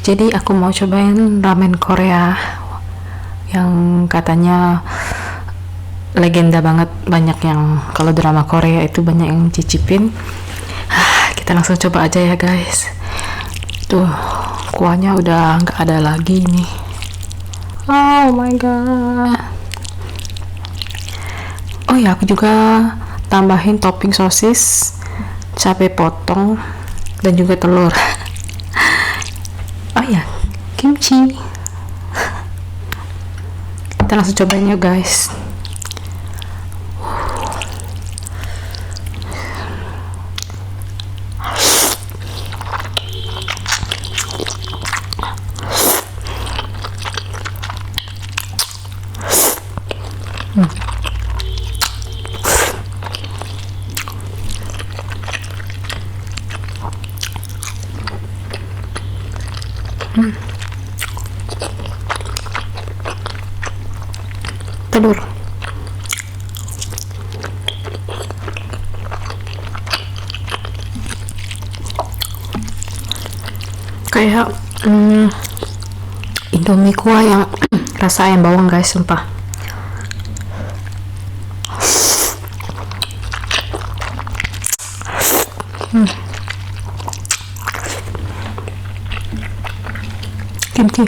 Jadi aku mau cobain ramen Korea yang katanya legenda banget, banyak yang kalau drama Korea itu banyak yang cicipin. Kita langsung coba aja ya guys. Tuh, kuahnya udah nggak ada lagi nih. Oh my god. Oh ya, aku juga tambahin topping sosis, cabai potong, dan juga telur. Oh ya, kimchi. Kita langsung cobain yuk guys. Telur kayak Indomie kuah yang rasa ayam bawang guys, sumpah. Kimchi.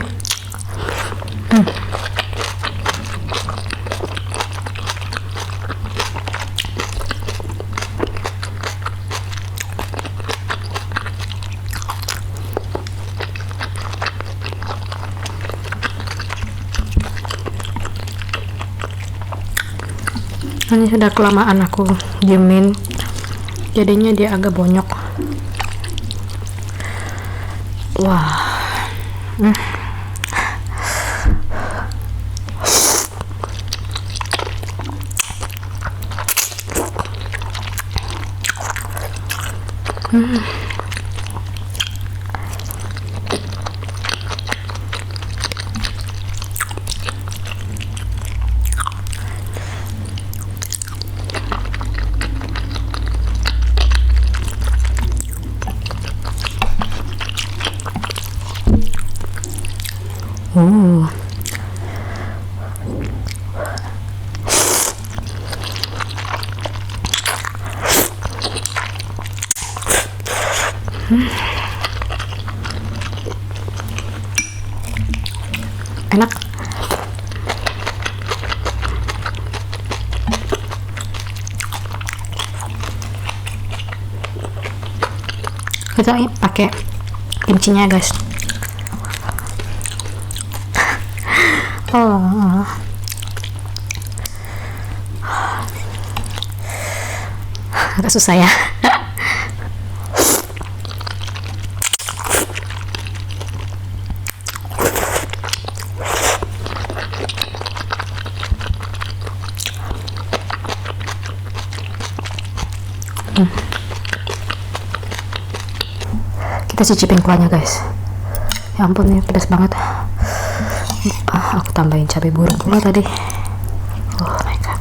Ini sudah kelamaan aku diemin, jadinya dia agak bonyok. Wah. Enak. Kita pakai kimchinya guys. Oh. Agak susah ya. Kita cicipin kuahnya guys. Ya ampun, ini pedas banget. Aku tambahin cabai burung pula tadi. Oh my god.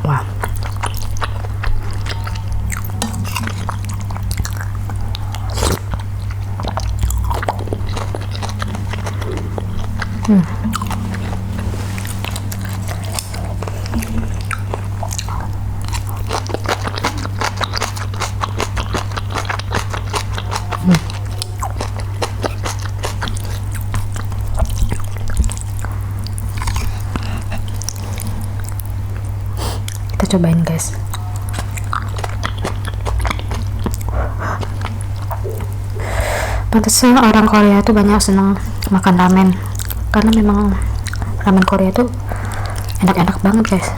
Wah. Kita cobain guys. Pantesan orang Korea tuh banyak seneng makan ramen, karena memang ramen Korea tuh enak-enak banget guys.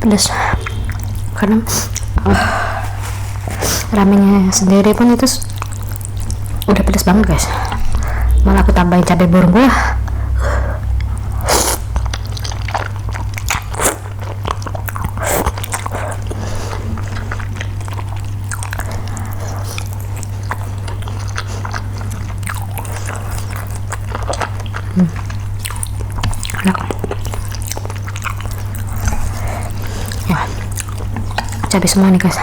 pedas karena ramennya sendiri pun itu udah pedas banget guys, malah aku tambahin cabai burung gula. Enak ya, cabai semua nih guys.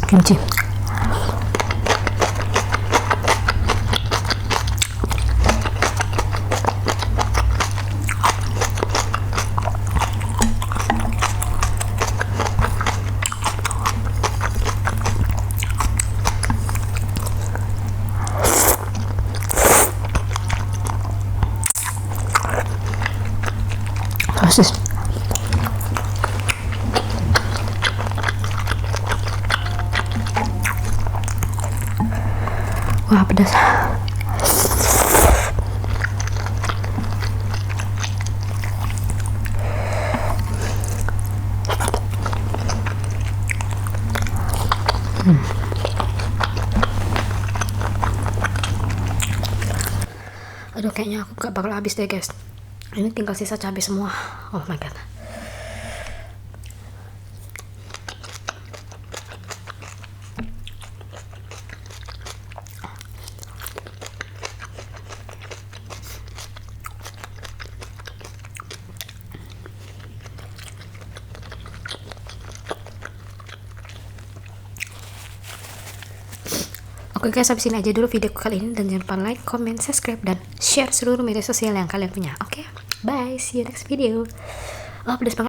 Kimchi sosis. Wah pedas. Aduh, kayaknya aku gak bakal habis deh guys. Ini tinggal sisa cabai semua. Oh my god. Oke guys, habis ini aja dulu video kali ini, dan jangan lupa like, comment, subscribe, dan share seluruh media sosial yang kalian punya. Oke, bye, see you next video. Oh pedas banget.